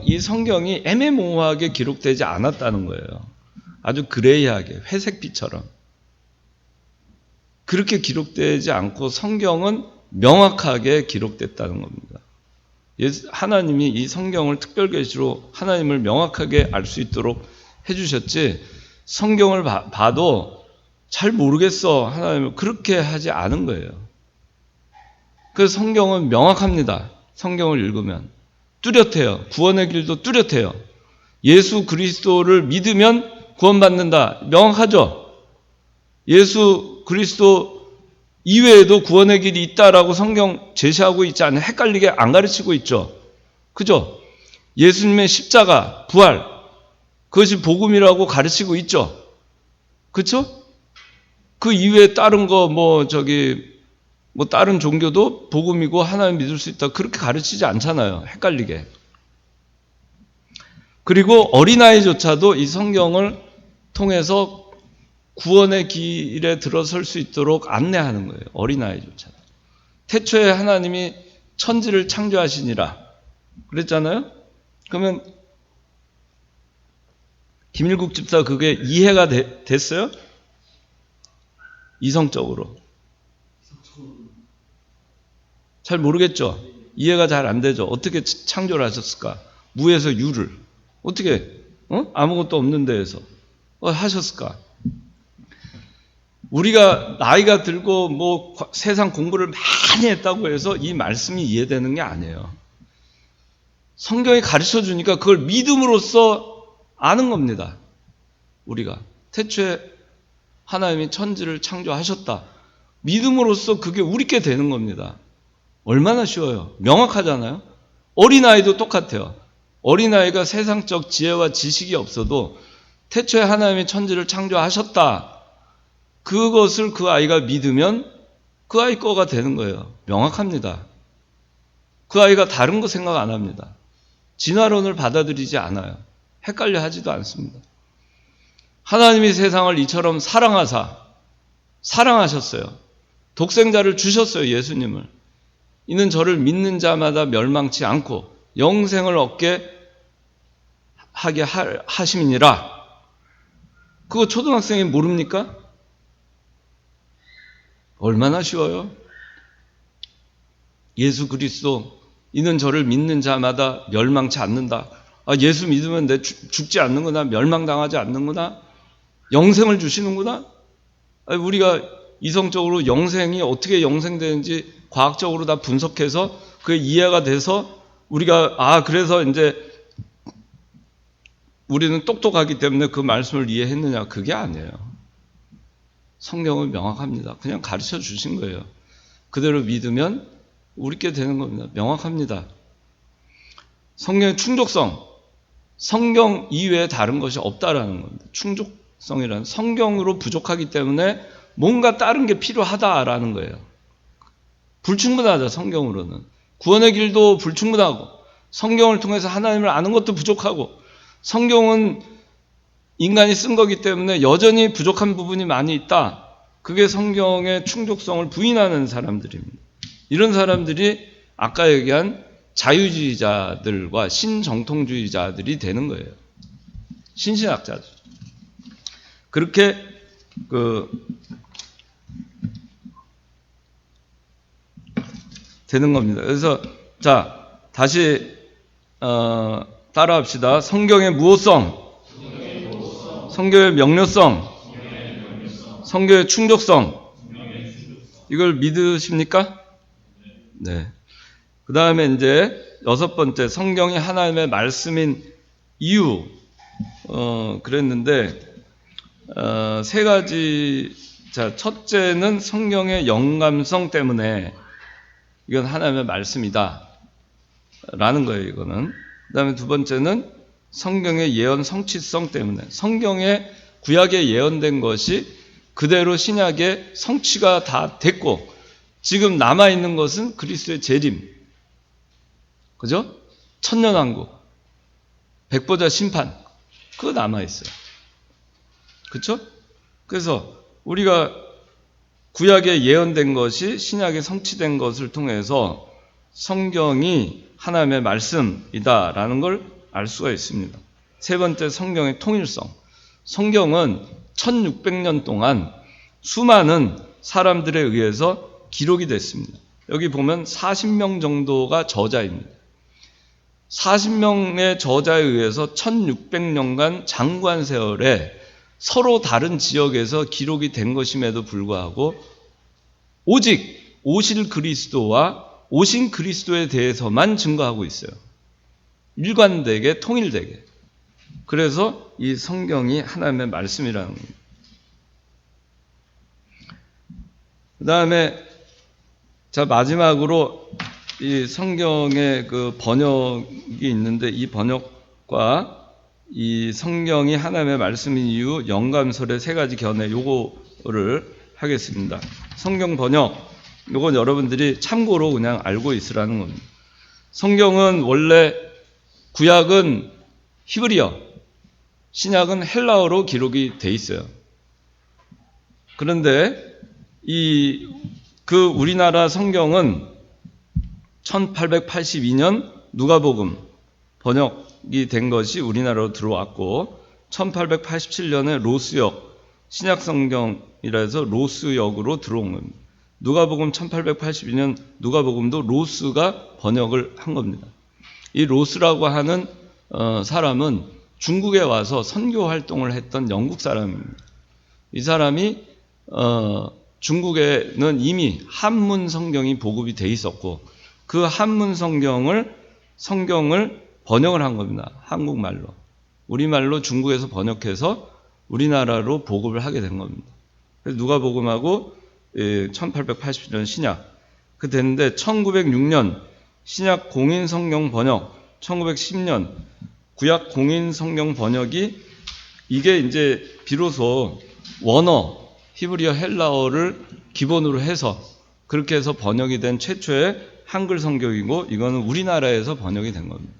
이 성경이 애매모호하게 기록되지 않았다는 거예요. 아주 그레이하게, 회색빛처럼. 그렇게 기록되지 않고 성경은 명확하게 기록됐다는 겁니다. 하나님이 이 성경을 특별계시로 하나님을 명확하게 알 수 있도록 해주셨지, 성경을 봐도 잘 모르겠어 하나님을 그렇게 하지 않은 거예요. 그래서 성경은 명확합니다. 성경을 읽으면 뚜렷해요. 구원의 길도 뚜렷해요. 예수 그리스도를 믿으면 구원받는다. 명확하죠. 예수 그리스도 이외에도 구원의 길이 있다라고 성경 제시하고 있지 않아요. 헷갈리게 안 가르치고 있죠. 그죠? 예수님의 십자가, 부활, 그것이 복음이라고 가르치고 있죠. 그쵸? 그 이외에 다른 거, 다른 종교도 복음이고 하나님 믿을 수 있다. 그렇게 가르치지 않잖아요. 헷갈리게. 그리고 어린아이조차도 이 성경을 통해서 구원의 길에 들어설 수 있도록 안내하는 거예요. 어린아이조차도. 태초에 하나님이 천지를 창조하시니라 그랬잖아요. 그러면 김일국 집사 그게 이해가 됐어요? 이성적으로. 잘 모르겠죠? 이해가 잘 안 되죠? 어떻게 창조를 하셨을까? 무에서 유를. 어떻게, 아무것도 없는 데에서 하셨을까? 우리가 나이가 들고 세상 공부를 많이 했다고 해서 이 말씀이 이해되는 게 아니에요. 성경이 가르쳐 주니까 그걸 믿음으로써 아는 겁니다. 우리가 태초에 하나님이 천지를 창조하셨다. 믿음으로써 그게 우리께 되는 겁니다. 얼마나 쉬워요. 명확하잖아요. 어린아이도 똑같아요. 어린아이가 세상적 지혜와 지식이 없어도 태초에 하나님이 천지를 창조하셨다. 그것을 그 아이가 믿으면 그 아이 거가 되는 거예요. 명확합니다. 그 아이가 다른 거 생각 안 합니다. 진화론을 받아들이지 않아요. 헷갈려 하지도 않습니다. 하나님이 세상을 이처럼 사랑하셨어요. 독생자를 주셨어요. 예수님을. 이는 저를 믿는 자마다 멸망치 않고 영생을 얻게 하게 하심이니라. 그거 초등학생이 모릅니까? 얼마나 쉬워요. 예수 그리스도 이는 저를 믿는 자마다 멸망치 않는다. 예수 믿으면 내 죽지 않는구나. 멸망당하지 않는구나. 영생을 주시는구나. 우리가 이성적으로 영생이 어떻게 영생되는지 과학적으로 다 분석해서 그게 이해가 돼서 우리가 그래서 이제 우리는 똑똑하기 때문에 그 말씀을 이해했느냐. 그게 아니에요. 성경은 명확합니다. 그냥 가르쳐 주신 거예요. 그대로 믿으면 우리께 되는 겁니다. 명확합니다. 성경의 충족성. 성경 이외에 다른 것이 없다라는 겁니다. 충족성이라는 성경으로 부족하기 때문에 뭔가 다른 게 필요하다라는 거예요. 불충분하다. 성경으로는. 구원의 길도 불충분하고 성경을 통해서 하나님을 아는 것도 부족하고 성경은 인간이 쓴 거기 때문에 여전히 부족한 부분이 많이 있다. 그게 성경의 충족성을 부인하는 사람들입니다. 이런 사람들이 아까 얘기한 자유주의자들과 신정통주의자들이 되는 거예요. 신신학자들. 그렇게 되는 겁니다. 그래서 자 다시 따라합시다. 성경의 무호성, 성경의 명료성, 성경의 충족성. 이걸 믿으십니까? 네. 그 다음에 이제 6번째, 성경이 하나님의 말씀인 이유. 그랬는데, 세 가지, 자, 첫째는 성경의 영감성 때문에 이건 하나님의 말씀이다. 라는 거예요, 이거는. 그 다음에 두 번째는 성경의 예언 성취성 때문에. 성경에 구약에 예언된 것이 그대로 신약에 성취가 다 됐고, 지금 남아있는 것은 그리스도의 재림. 그죠? 천년왕국. 백보자 심판. 그거 남아있어요. 그쵸? 그래서 우리가 구약에 예언된 것이 신약에 성취된 것을 통해서 성경이 하나님의 말씀이다라는 걸 알 수가 있습니다. 세 번째, 성경의 통일성. 성경은 1600년 동안 수많은 사람들에 의해서 기록이 됐습니다. 여기 보면 40명 정도가 저자입니다. 40명의 저자에 의해서 1600년간 장관 세월에 서로 다른 지역에서 기록이 된 것임에도 불구하고 오직 오실 그리스도와 오신 그리스도에 대해서만 증거하고 있어요. 일관되게 통일되게. 그래서 이 성경이 하나님의 말씀이라는 겁니다. 그 다음에 자 마지막으로 이 성경의 그 번역이 있는데 이 번역과 이 성경이 하나님의 말씀인 이유 영감설의 세 가지 견해 요거를 하겠습니다. 성경 번역 요건 여러분들이 참고로 그냥 알고 있으라는 겁니다. 성경은 원래 구약은 히브리어, 신약은 헬라어로 기록이 돼 있어요. 그런데 그 우리나라 성경은 1882년 누가복음 번역이 된 것이 우리나라로 들어왔고 1887년에 로스역 신약성경이라 해서 로스역으로 들어온 겁니다. 누가복음 1882년 누가복음도 로스가 번역을 한 겁니다. 이 로스라고 하는 사람은 중국에 와서 선교 활동을 했던 영국 사람입니다. 이 사람이 중국에는 이미 한문 성경이 보급이 돼 있었고 그 한문 성경을 번역을 한 겁니다. 한국말로. 우리말로 중국에서 번역해서 우리나라로 보급을 하게 된 겁니다. 그래서 누가복음하고 1880년 신약 그 됐는데 1906년 신약 공인 성경 번역, 1910년 구약 공인 성경 번역이 이게 이제 비로소 원어 히브리어 헬라어를 기본으로 해서 그렇게 해서 번역이 된 최초의 한글 성경이고 이거는 우리나라에서 번역이 된 겁니다.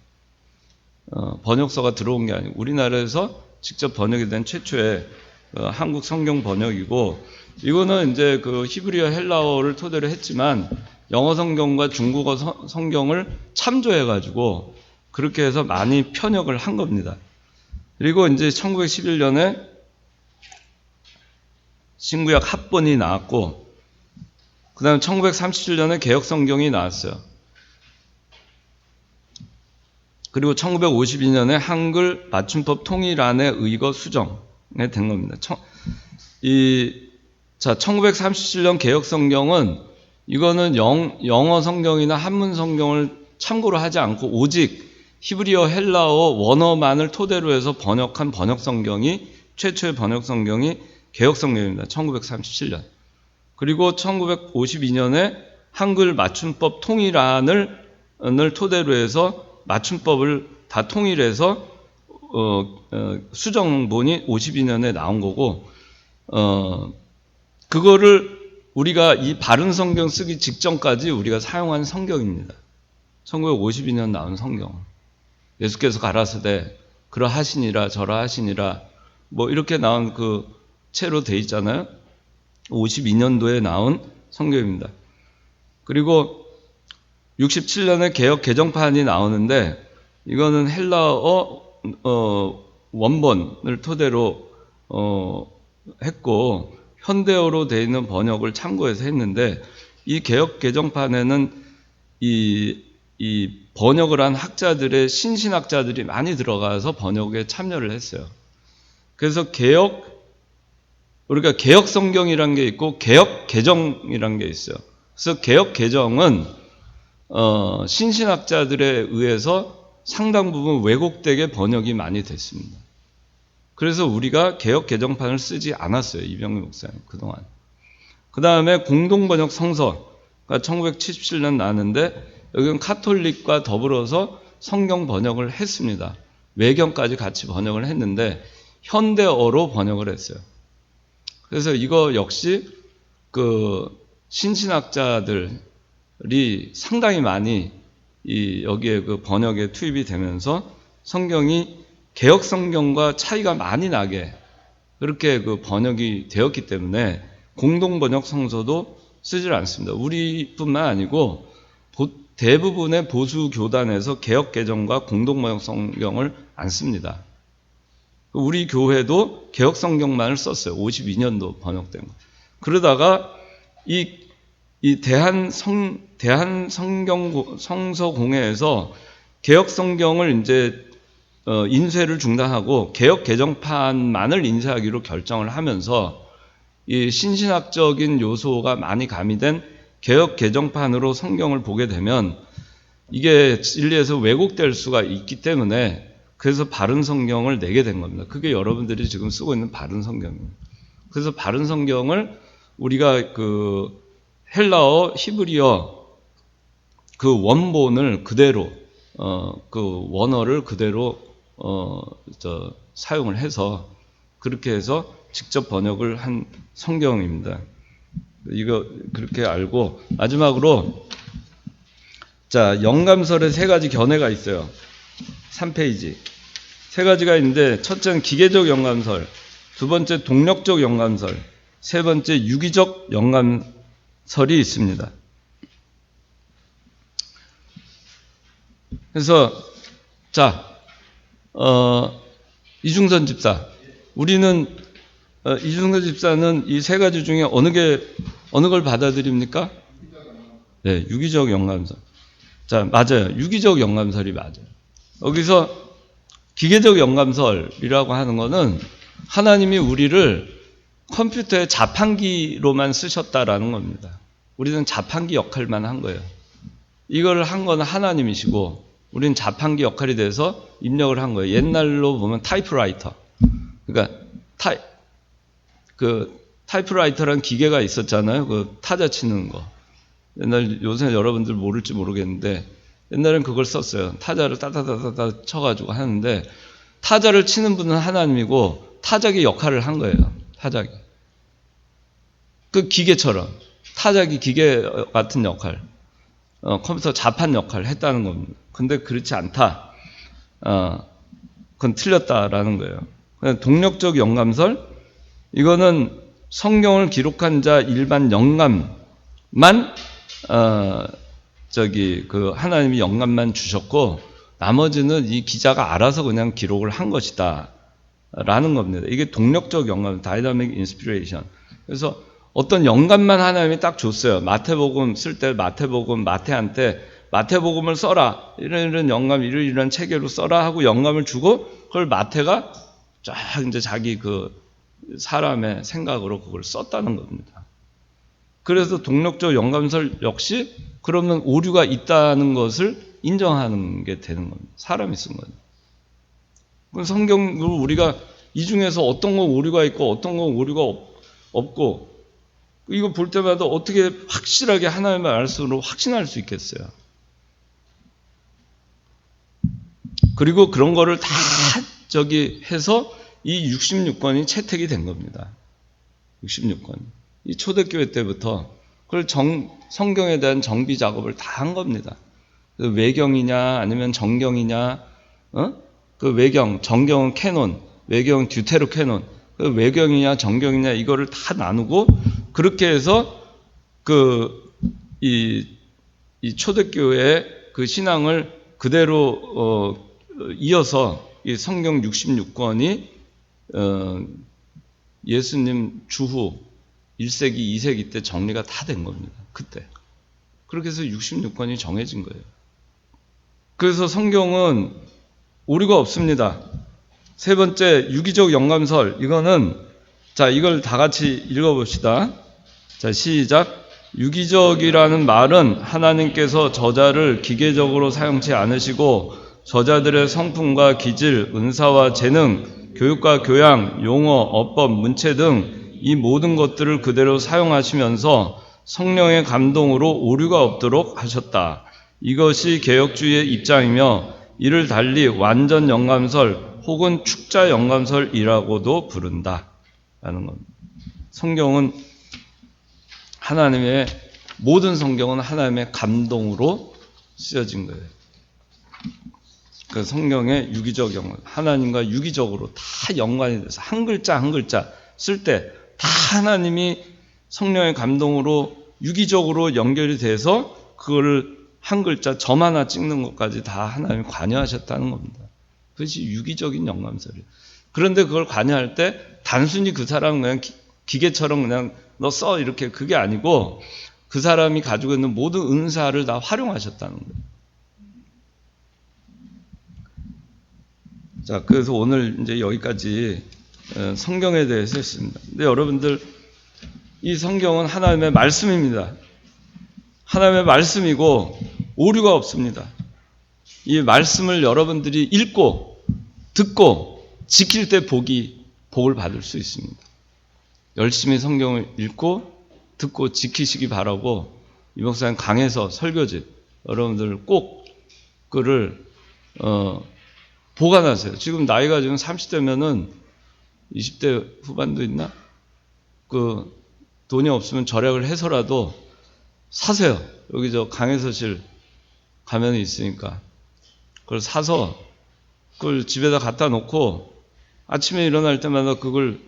번역서가 들어온 게 아니고 우리나라에서 직접 번역이 된 최초의 한국 성경 번역이고 이거는 이제 그 히브리어 헬라어를 토대로 했지만 영어 성경과 중국어 성경을 참조해가지고 그렇게 해서 많이 편역을 한 겁니다. 그리고 이제 1911년에 신구약 합본이 나왔고 그 다음에 1937년에 개혁성경이 나왔어요. 그리고 1952년에 한글 맞춤법 통일안의 의거 수정이 된 겁니다. 1937년 개혁성경은 이거는 영어 성경이나 한문 성경을 참고로 하지 않고 오직 히브리어 헬라어 원어만을 토대로 해서 번역한 번역성경이 최초의 번역성경이 개혁성경입니다. 1937년. 그리고 1952년에 한글 맞춤법 통일안을 토대로 해서 맞춤법을 다 통일해서 수정본이 52년에 나온 거고 그거를 우리가 이 바른 성경 쓰기 직전까지 우리가 사용한 성경입니다. 1952년 나온 성경. 예수께서 가라사대 그러하시니라 저러하시니라 뭐 이렇게 나온 그 채로 돼 있잖아요. 52년도에 나온 성경입니다. 그리고 67년에 개역 개정판이 나오는데 이거는 헬라어 원본을 토대로 했고 현대어로 되어 있는 번역을 참고해서 했는데 이 개역 개정판에는 이 번역을 한 학자들의 신신학자들이 많이 들어가서 번역에 참여를 했어요. 그래서 우리가 개역 성경이란 게 있고 개역 개정이란 게 있어요. 그래서 개역 개정은 신신학자들에 의해서 상당 부분 왜곡되게 번역이 많이 됐습니다. 그래서 우리가 개역 개정판을 쓰지 않았어요. 이병규 목사님 그동안. 그 다음에 공동번역 성서가 1977년 나왔는데 여기는 카톨릭과 더불어서 성경 번역을 했습니다. 외경까지 같이 번역을 했는데 현대어로 번역을 했어요. 그래서 이거 역시 그 신신학자들이 상당히 많이 여기에 그 번역에 투입이 되면서 성경이 개역 성경과 차이가 많이 나게 그렇게 그 번역이 되었기 때문에 공동 번역 성서도 쓰질 않습니다. 우리뿐만 아니고 대부분의 보수 교단에서 개역 개정과 공동 번역 성경을 안 씁니다. 우리 교회도 개역 성경만을 썼어요. 52년도 번역된 거. 그러다가 이 대한 성경 성서공회에서 개역 성경을 이제 인쇄를 중단하고 개역 개정판만을 인쇄하기로 결정을 하면서 이 신신학적인 요소가 많이 가미된 개역 개정판으로 성경을 보게 되면 이게 진리에서 왜곡될 수가 있기 때문에 그래서 바른 성경을 내게 된 겁니다. 그게 여러분들이 지금 쓰고 있는 바른 성경입니다. 그래서 바른 성경을 우리가 그 헬라어, 히브리어 그 원본을 그대로 그 원어를 그대로 사용을 해서 그렇게 해서 직접 번역을 한 성경입니다. 이거 그렇게 알고 마지막으로 자 영감설에 세 가지 견해가 있어요. 3페이지 세 가지가 있는데 첫째는 기계적 영감설, 두 번째 동력적 영감설, 세 번째 유기적 영감설이 있습니다. 그래서 자 이중선 집사 우리는 이중선 집사는 이 세 가지 중에 어느 걸 받아들입니까? 네, 유기적 영감설. 자, 맞아요. 유기적 영감설이 맞아요. 여기서 기계적 영감설이라고 하는 거는 하나님이 우리를 컴퓨터의 자판기로만 쓰셨다라는 겁니다. 우리는 자판기 역할만 한 거예요. 이걸 한 건 하나님이시고 우리는 자판기 역할이 돼서 입력을 한 거예요. 옛날로 보면 타이프라이터. 그러니까 타이프라이터라는 기계가 있었잖아요. 그 타자 치는 거. 요새 여러분들 모를지 모르겠는데 옛날엔 그걸 썼어요. 타자를 따다다다다 쳐가지고 하는데 타자를 치는 분은 하나님이고 타자기 역할을 한 거예요. 타자기. 그 기계처럼 타자기 기계 같은 역할. 컴퓨터 자판 역할을 했다는 겁니다. 근데 그렇지 않다. 그건 틀렸다라는 거예요. 동력적 영감설, 이거는 성경을 기록한 자 일반 영감만, 하나님이 영감만 주셨고, 나머지는 이 기자가 알아서 그냥 기록을 한 것이다. 라는 겁니다. 이게 동력적 영감, 다이나믹 인스피레이션. 그래서 어떤 영감만 하나님이 딱 줬어요. 마태복음 쓸 때 마태한테 마태복음을 써라. 이런 영감, 이런 체계로 써라 하고 영감을 주고 그걸 마태가 쫙 이제 자기 그 사람의 생각으로 그걸 썼다는 겁니다. 그래서 동력적 영감설 역시 그러면 오류가 있다는 것을 인정하는 게 되는 겁니다. 사람이 쓴 거예요. 그럼 성경을 우리가 이 중에서 어떤 건 오류가 있고 어떤 건 오류가 없고 이거 볼 때마다 어떻게 확실하게 하나님의 말씀으로 확신할 수 있겠어요? 그리고 그런 거를 다 해서 이 66권이 채택이 된 겁니다. 66권. 이 초대교회 때부터 그걸 성경에 대한 정비 작업을 다 한 겁니다. 그 외경이냐 아니면 정경이냐, 그 외경, 정경은 캐논, 외경은 듀테로 캐논, 그 외경이냐 정경이냐 이거를 다 나누고 그렇게 해서 이 초대교회의 그 신앙을 그대로 이어서 이 성경 66권이 예수님 주후 1세기, 2세기 때 정리가 다 된 겁니다. 그때. 그렇게 해서 66권이 정해진 거예요. 그래서 성경은 오류가 없습니다. 세 번째, 유기적 영감설. 이거는, 자, 이걸 다 같이 읽어봅시다. 자, 시작. 유기적이라는 말은 하나님께서 저자를 기계적으로 사용치 않으시고 저자들의 성품과 기질, 은사와 재능, 교육과 교양, 용어, 어법, 문체 등 이 모든 것들을 그대로 사용하시면서 성령의 감동으로 오류가 없도록 하셨다. 이것이 개혁주의의 입장이며 이를 달리 완전 영감설 혹은 축자 영감설이라고도 부른다. 라는 겁니다. 성경은 모든 성경은 하나님의 감동으로 쓰여진 거예요. 그 성경의 유기적 연관, 하나님과 유기적으로 다 연관이 돼서 한 글자 한 글자 쓸 때 다 하나님이 성령의 감동으로 유기적으로 연결이 돼서 그거를 한 글자 점 하나 찍는 것까지 다 하나님이 관여하셨다는 겁니다. 그것이 유기적인 영감설이에요. 그런데 그걸 관여할 때 단순히 그 사람은 그냥 기계처럼 그냥 너 써 이렇게 그게 아니고 그 사람이 가지고 있는 모든 은사를 다 활용하셨다는 거예요. 자, 그래서 오늘 이제 여기까지 성경에 대해서 했습니다. 근데 여러분들, 이 성경은 하나님의 말씀입니다. 하나님의 말씀이고 오류가 없습니다. 이 말씀을 여러분들이 읽고 듣고 지킬 때 복을 받을 수 있습니다. 열심히 성경을 읽고 듣고 지키시기 바라고, 이 목사님 강해서 설교집 여러분들 꼭 그를 보관하세요. 지금 나이가 지금 30대면은 20대 후반도 있나? 그 돈이 없으면 절약을 해서라도 사세요. 여기 저 강해서실 가면이 있으니까 그걸 사서 그걸 집에다 갖다 놓고 아침에 일어날 때마다 그걸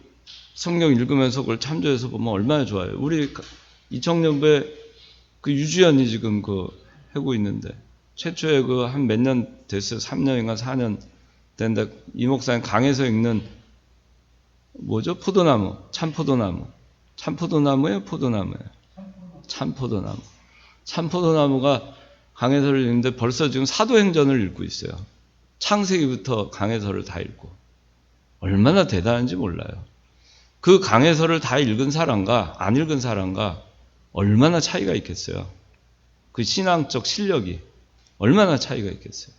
성경 읽으면서 그걸 참조해서 보면 얼마나 좋아요. 우리 이청년부에 그 유주연이 지금 그 하고 있는데 최초에 그 한 몇 년 됐어요. 3년인가 4년 된다. 이 목사님 강해서 읽는 뭐죠? 포도나무, 참포도나무. 참포도나무예요? 포도나무예요? 참포도나무. 참포도나무가 강해서를 읽는데 벌써 지금 사도행전을 읽고 있어요. 창세기부터 강해서를 다 읽고. 얼마나 대단한지 몰라요. 그 강해서를 다 읽은 사람과 안 읽은 사람과 얼마나 차이가 있겠어요. 그 신앙적 실력이 얼마나 차이가 있겠어요.